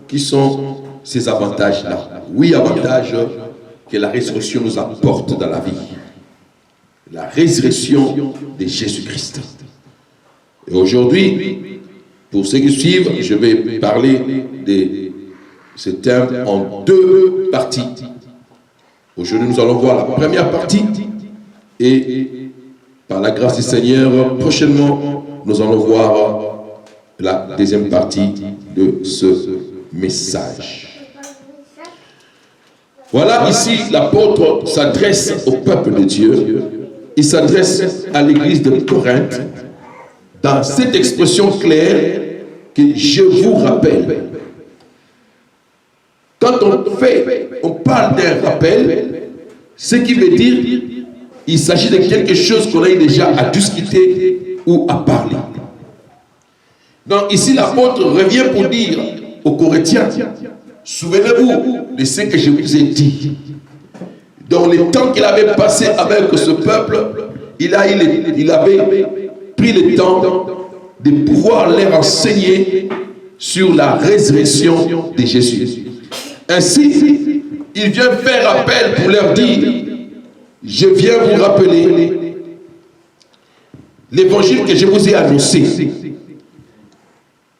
qui sont ces avantages-là. 8 avantages que la résurrection nous apporte dans la vie. La résurrection de Jésus-Christ. Et aujourd'hui, pour ceux qui suivent, je vais parler de ce thème en 2 parties. Aujourd'hui, nous allons voir la première partie et par la grâce du Seigneur, prochainement, nous allons voir la deuxième partie de ce message. Voilà, ici, l'apôtre s'adresse au peuple de Dieu. Il s'adresse à l'église de Corinthe dans cette expression claire que je vous rappelle. Quand on parle d'un rappel, ce qui veut dire il s'agit de quelque chose qu'on a déjà à discuter ou à parler. Donc ici l'apôtre revient pour dire aux Corinthiens, souvenez-vous de ce que je vous ai dit. Dans le temps qu'il avait passé avec ce peuple, il avait pris le temps de pouvoir leur enseigner sur la résurrection de Jésus. Ainsi, il vient faire appel pour leur dire, je viens vous rappeler l'évangile que je vous ai annoncé.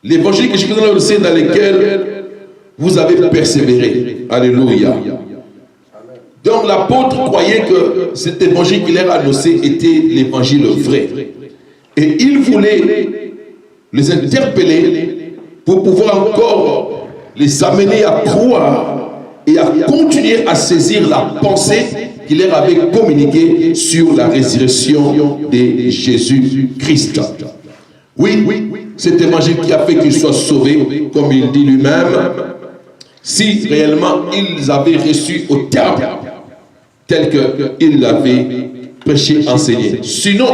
L'évangile que je vous ai annoncé dans lequel vous avez persévéré. Alléluia. Donc l'apôtre croyait que cet évangile qu'il leur a annoncé était l'évangile vrai. Et il voulait les interpeller pour pouvoir encore les amener à croire et à continuer à saisir la pensée qu'il leur avait communiquée sur la résurrection de Jésus-Christ. Oui, cet évangile qui a fait qu'ils soient sauvés, comme il dit lui-même, si réellement ils avaient reçu au terme tel qu'il l'avait prêché, enseigné. Sinon,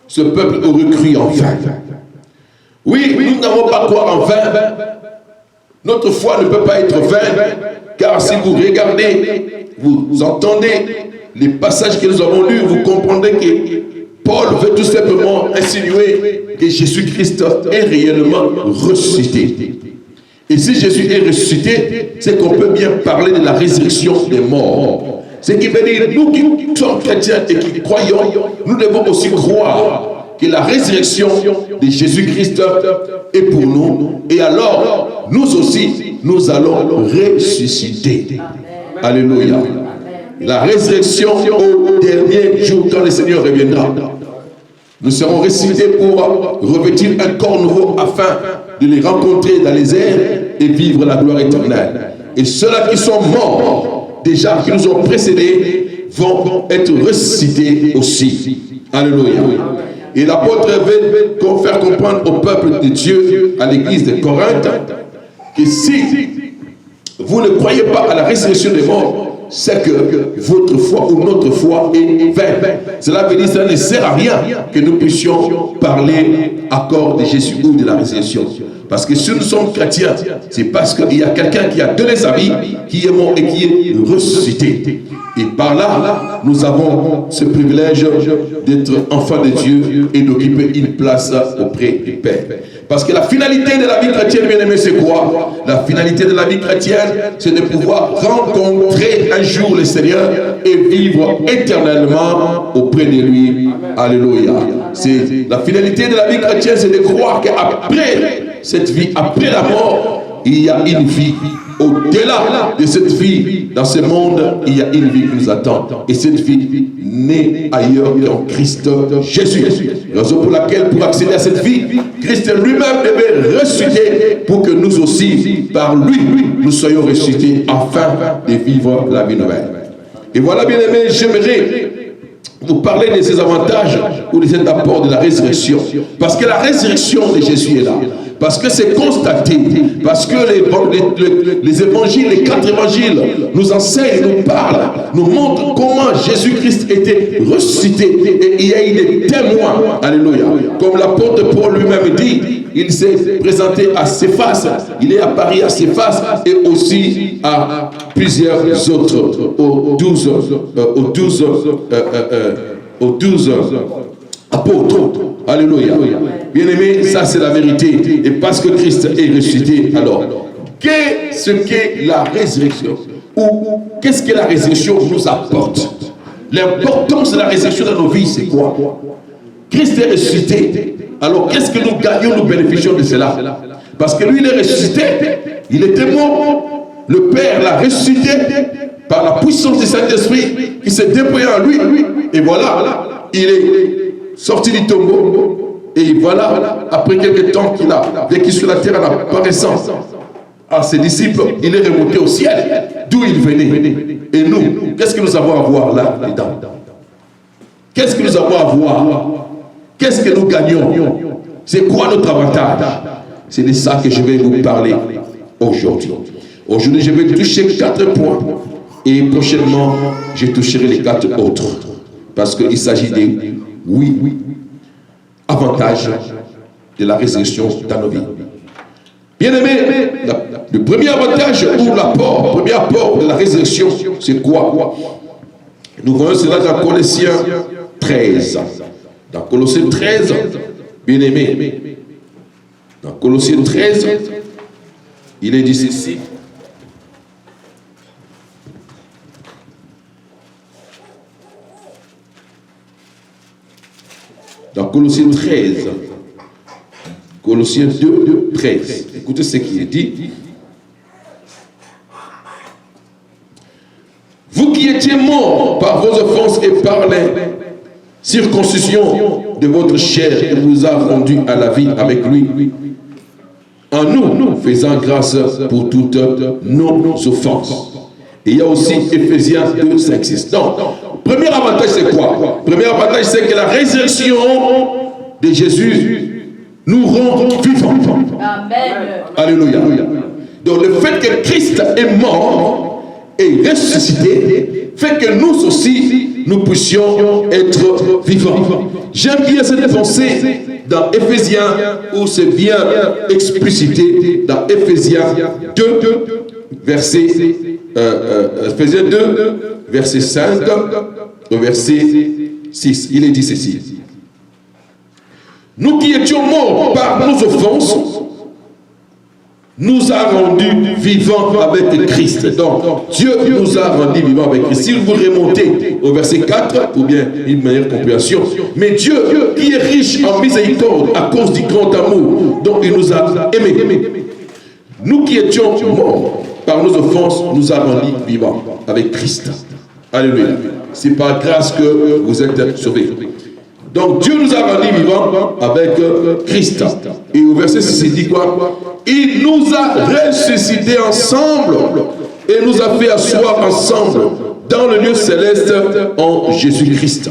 ce peuple aurait cru en vain. Oui, nous n'avons pas croire en vain. Notre foi ne peut pas être vaine, car si vous regardez, vous entendez les passages que nous avons lus, vous comprendrez que Paul veut tout simplement insinuer que Jésus-Christ est réellement ressuscité. Et si Jésus est ressuscité, c'est qu'on peut bien parler de la résurrection des morts. Ce qui veut dire, nous qui sommes chrétiens et qui croyons, nous devons aussi croire que la résurrection de Jésus-Christ est pour nous. Et alors, nous aussi, nous allons ressusciter. Alléluia. La résurrection au dernier jour, quand le Seigneur reviendra. Nous serons ressuscités pour revêtir un corps nouveau afin de les rencontrer dans les airs et vivre la gloire éternelle. Et ceux-là qui sont morts, déjà, qui nous ont précédés, vont être ressuscités aussi. Alléluia. Et l'apôtre veut faire comprendre au peuple de Dieu, à l'église de Corinthe, que si vous ne croyez pas à la résurrection des morts, c'est que votre foi ou notre foi est vaine. Cela veut dire que ça ne sert à rien que nous puissions parler encore de Jésus ou de la résurrection. Parce que si nous sommes chrétiens, c'est parce qu'il y a quelqu'un qui a donné sa vie, qui est mort et qui est ressuscité. Et par là, nous avons ce privilège d'être enfants de Dieu et d'occuper une place auprès du Père. Parce que la finalité de la vie chrétienne, bien aimé, c'est quoi? La finalité de la vie chrétienne, c'est de pouvoir rencontrer un jour le Seigneur et vivre éternellement auprès de lui. Alléluia. C'est la finalité de la vie chrétienne, c'est de croire qu'après cette vie, après la mort, il y a une vie. Au-delà de cette vie, dans ce monde, il y a une vie qui nous attend. Et cette vie n'est ailleurs qu'en Christ Jésus. Raison pour laquelle, pour accéder à cette vie, Christ lui-même devait ressusciter pour que nous aussi, par lui, nous soyons ressuscités afin de vivre la vie nouvelle. Et voilà, bien aimé, j'aimerais vous parler de ces avantages ou de cet apport de la résurrection. Parce que la résurrection de Jésus est là. Parce que c'est constaté. Parce que les évangiles, les 4 évangiles nous enseignent, nous parlent, nous montrent comment Jésus-Christ était ressuscité. Et il y a eu des témoins. Alléluia. Comme l'apôtre Paul lui-même dit, il s'est présenté à Céphas, il est apparu à Céphas et aussi à plusieurs autres, aux 12 apôtres. Alléluia. Bien aimé, ça c'est la vérité. Et parce que Christ est ressuscité, alors qu'est-ce que la résurrection, ou qu'est-ce que la résurrection nous apporte? L'importance de la résurrection dans nos vies, c'est quoi? Christ est ressuscité. Alors qu'est-ce que nous gagnons, nous bénéficions de cela? Parce que lui, il est ressuscité. Il était mort. Le Père l'a ressuscité par la puissance du Saint-Esprit qui s'est déployé en lui. Et voilà, il est sorti du tombeau. Et voilà, après quelques temps qu'il a vécu sur la terre en apparaissant à ses disciples, il est remonté au ciel, d'où il venait. Et nous, qu'est-ce que nous avons à voir là-dedans? Qu'est-ce que nous avons à voir? Qu'est-ce que nous gagnons? C'est quoi notre avantage? C'est de ça que je vais vous parler aujourd'hui. Aujourd'hui, je vais toucher 4 points. Et prochainement, je toucherai les 4 autres. Parce qu'il s'agit des avantages de la résurrection dans nos vies. Bien aimé, le premier avantage ou l'apport, le premier apport de la résurrection, c'est quoi? Nous voyons cela dans Colossiens 13. Dans Colossiens 13, bien aimé, dans Colossiens 13, il est dit ceci. Dans Colossiens 13, Colossiens 2, 13, écoutez ce qui est dit. Vous qui étiez morts par vos offenses et par les circoncisions de votre chair, il vous a rendu à la vie avec lui, en nous faisant grâce pour toutes nos offenses. Et il y a aussi Éphésiens 2, 5, 6. Donc, premier avantage, c'est quoi? Premier avantage, c'est que la résurrection de Jésus nous rend vivants. Amen. Alléluia. Donc, le fait que Christ est mort et ressuscité fait que nous aussi, nous puissions être vivants. J'aime bien cette pensée dans Éphésiens, où c'est bien explicité dans Éphésiens 2, verset Éphésiens 2, verset 5 au verset 6. Il est dit ceci. Nous qui étions morts par nos offenses, nous a rendus vivants avec Christ. Donc, Dieu nous a rendus vivants avec Christ. Si vous remontez au verset 4, pour bien une meilleure compréhension, mais Dieu, qui est riche en miséricorde à cause du grand amour dont il nous a aimés, nous qui étions morts par nos offenses, nous a rendus vivants avec Christ. Alléluia. C'est par grâce que vous êtes sauvés. Donc Dieu nous a rendus vivants avec Christ. Et au verset 6, il dit quoi? Il nous a ressuscités ensemble et nous a fait asseoir ensemble dans le lieu céleste en Jésus-Christ.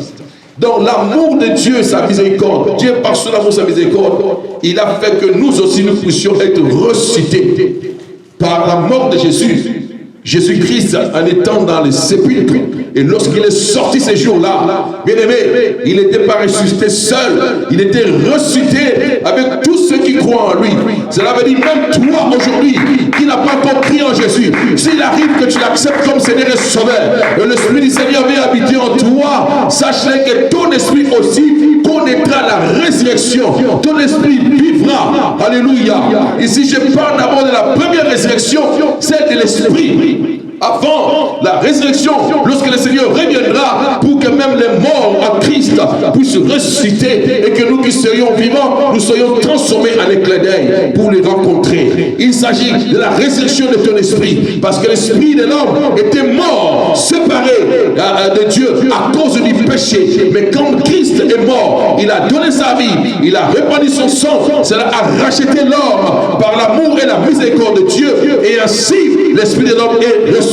Donc l'amour de Dieu et sa miséricorde, Dieu par son amour et sa miséricorde, il a fait que nous aussi nous puissions être ressuscités par la mort de Jésus. Jésus-Christ, en étant dans les sépulcres, et lorsqu'il est sorti ces jours-là, bien aimé, il n'était pas ressuscité seul, il était ressuscité avec tous ceux qui croient en lui. Cela veut dire même toi aujourd'hui, qui n'a pas encore crié en Jésus, s'il arrive que tu l'acceptes comme Seigneur et Sauveur, et l'Esprit du Seigneur vient habiter en toi, sache que ton esprit aussi connaîtra la résurrection, ton esprit vivra. Alléluia. Ici je parle d'abord de la première résurrection, celle de l'esprit. Avant la résurrection, lorsque le Seigneur reviendra pour que même les morts en Christ puissent ressusciter et que nous qui serions vivants, nous soyons transformés en éclat d'œil pour les rencontrer. Il s'agit de la résurrection de ton esprit, parce que l'esprit de l'homme était mort, séparé de Dieu à cause du péché. Mais quand Christ est mort, il a donné sa vie, il a répandu son sang, cela a racheté l'homme par l'amour et la miséricorde de Dieu, et ainsi l'esprit de l'homme est ressuscité.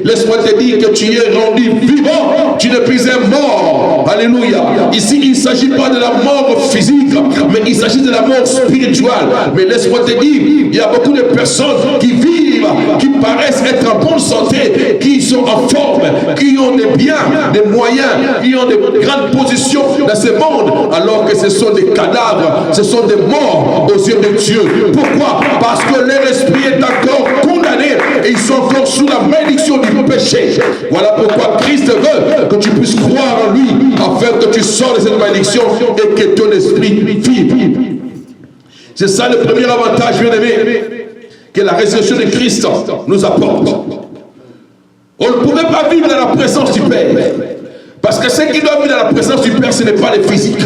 Laisse-moi te dire que tu es rendu vivant, tu n'es plus un mort. Alléluia. Ici, il ne s'agit pas de la mort physique, mais il s'agit de la mort spirituelle. Mais laisse-moi te dire, il y a beaucoup de personnes qui vivent, qui paraissent être en bonne santé, qui sont en forme, qui ont des biens, des moyens, qui ont des grandes positions dans ce monde, alors que ce sont des cadavres, ce sont des morts aux yeux de Dieu. Pourquoi? Parce que leur esprit est encore condamné et ils sont encore sous la malédiction du péché. Voilà pourquoi Christ veut que tu puisses croire en lui, afin que tu sors de cette malédiction et que ton esprit vive. C'est ça le premier avantage, bien aimé. que la résurrection de Christ nous apporte. On ne pouvait pas vivre dans la présence du Père. Parce que ce qui doit vivre dans la présence du Père, ce n'est pas le physique.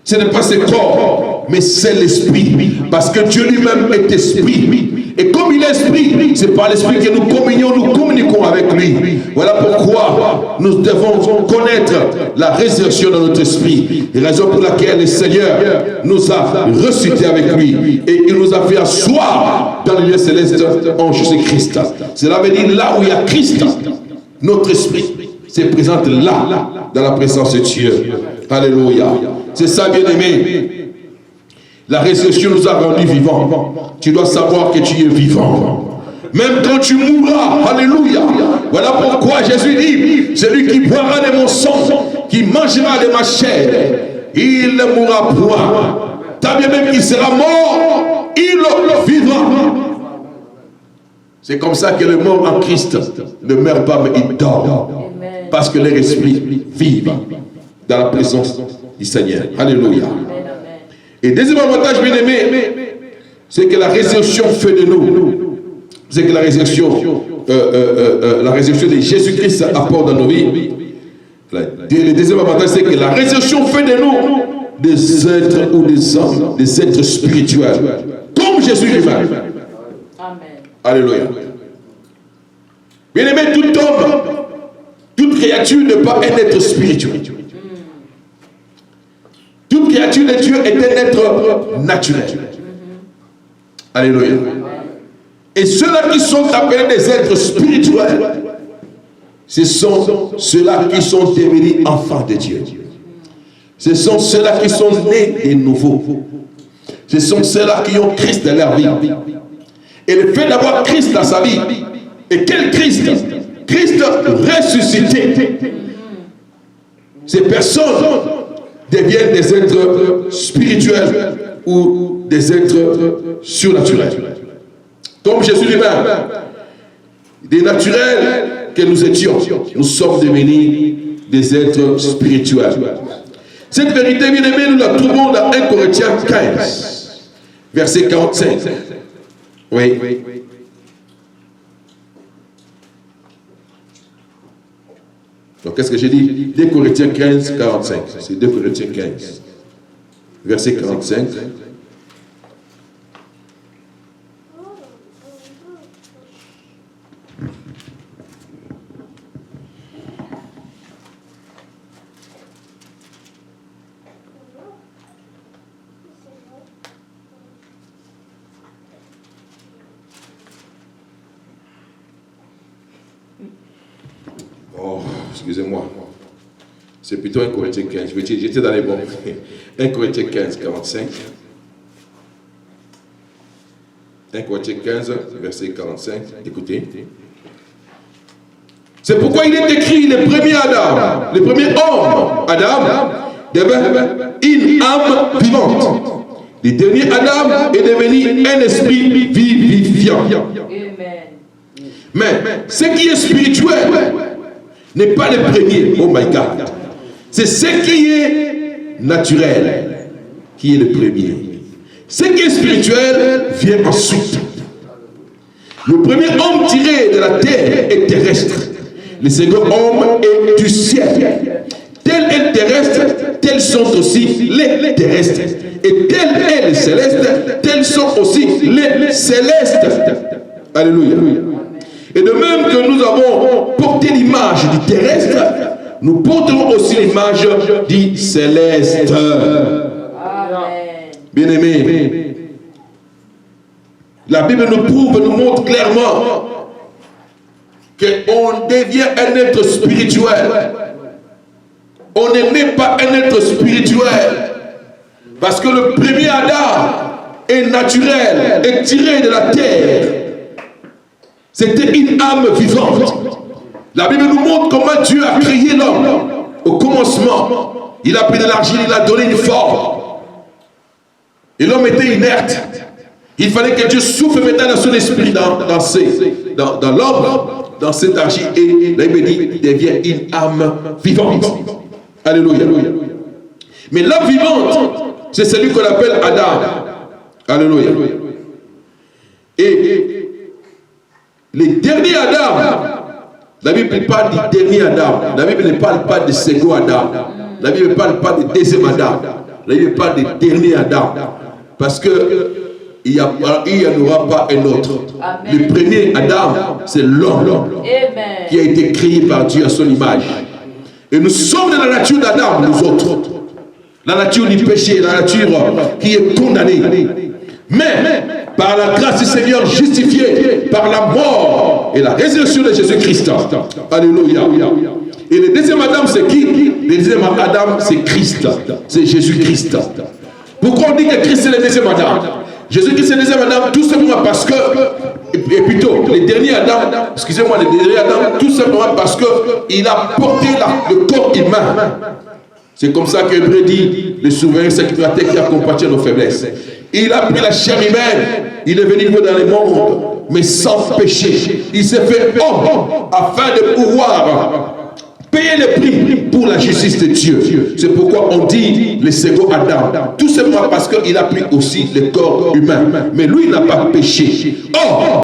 Ce n'est pas ce corps, mais c'est l'esprit. Parce que Dieu lui-même est esprit. Et comme il est esprit, c'est par l'esprit que nous communiquons avec lui. Voilà pourquoi nous devons connaître la résurrection de notre esprit. Et raison pour laquelle le Seigneur nous a ressuscités avec lui. Et il nous a fait asseoir dans le lieu céleste en Jésus-Christ. Cela veut dire là où il y a Christ, notre esprit se présente là, dans la présence de Dieu. Alléluia. C'est ça, bien-aimé. La résurrection nous a rendus vivants. Tu dois savoir que tu es vivant. Même quand tu mourras, alléluia. Voilà pourquoi Jésus dit, celui qui boira de mon sang, qui mangera de ma chair, il ne mourra point. Tant bien même qu'il sera mort, il vivra. C'est comme ça que le mort en Christ ne meurt pas, mais il dort. Parce que leur esprit vivent dans la présence du Seigneur. Alléluia. Et deuxième avantage, bien aimé, c'est que la résurrection fait de nous. C'est que la résurrection de Jésus-Christ apporte dans nos vies. Le deuxième avantage, c'est que la résurrection fait de nous des êtres ou des hommes, des êtres spirituels, comme Jésus lui-même. Amen. Alléluia. Bien aimé, tout homme, toute créature n'est pas un être spirituel. Toute créature de Dieu est un être naturel. Alléluia. Et ceux-là qui sont appelés des êtres spirituels, ce sont ceux-là qui sont devenus enfants de Dieu. Ce sont ceux-là qui sont nés de nouveau. Ce sont ceux-là qui ont Christ dans leur vie. Et le fait d'avoir Christ dans sa vie, et quel Christ? Christ ressuscité. Ces personnes deviennent des êtres spirituels ou des êtres surnaturels. Comme Jésus lui-même, des naturels que nous étions, nous sommes devenus des êtres spirituels. Cette vérité, bien aimée, nous la trouvons dans 1 Corinthiens 15, verset 45. Oui. Donc, qu'est-ce que j'ai dit? 2 Corinthiens 15, 45. C'est 2 Corinthiens 15, verset 45. Oh, excusez-moi. C'est plutôt 1 Corinthiens 15. J'étais dans les bons. 1 Corinthiens 15, 45. 1 Corinthiens 15, verset 45. Écoutez. C'est pourquoi il est écrit, le premier Adam, le premier homme, Adam, devait une âme vivante. Le dernier Adam est devenu un esprit vivifiant. Mais ce qui est spirituel n'est pas le premier. Oh my God. C'est ce qui est naturel qui est le premier. Ce qui est spirituel vient ensuite. Le premier homme tiré de la terre est terrestre. Le second homme est du ciel. Tel est le terrestre, tels sont aussi les terrestres. Et tel est le céleste, tels sont aussi les célestes. Alléluia. Et de même que nous avons porté l'image du terrestre, nous porterons aussi l'image du céleste. Bien-aimés, la Bible nous prouve, nous montre clairement qu'on devient un être spirituel. On n'est pas un être spirituel. Parce que le premier Adam est naturel, est tiré de la terre. C'était une âme vivante. La Bible nous montre comment Dieu a créé l'homme. Au commencement, il a pris de l'argile, il a donné une forme. Et l'homme était inerte. Il fallait que Dieu souffle maintenant dans son esprit, dans l'homme, dans cette argile. Et la Bible dit, il devient une âme vivante. Alléluia. Mais l'âme vivante, c'est celui qu'on appelle Adam. Alléluia. Et les derniers Adam, la Bible parle du dernier Adam. La Bible ne parle pas du second Adam. La Bible ne parle pas du deuxième Adam. La Bible parle du dernier Adam. Parce que il n'y en aura pas un autre. Amen. Le premier Adam, c'est l'homme qui a été créé par Dieu à son image. Et nous sommes dans la nature d'Adam, nous autres. La nature du péché, la nature qui est condamnée. Mais par la grâce du Seigneur justifiée par la mort et la résurrection de Jésus-Christ. Alléluia. Et le deuxième Adam, c'est qui? Le deuxième Adam, c'est Christ. C'est Jésus-Christ. Pourquoi on dit que Christ est le deuxième Adam? Jésus-Christ est le deuxième Adam tout simplement parce que, et plutôt, le dernier Adam, excusez-moi, le dernier Adam, tout simplement parce qu'il a porté le corps humain. C'est comme ça que Hébreu dit, le souverain sacrificateur qui a compati à nos faiblesses. Il a pris la chair humaine, il est venu dans le monde, mais sans péché. Il s'est fait homme afin de pouvoir payer le prix pour la justice de Dieu. C'est pourquoi on dit le second Adam. Tout simplement parce qu'il a pris aussi le corps humain. Mais lui, il n'a pas péché.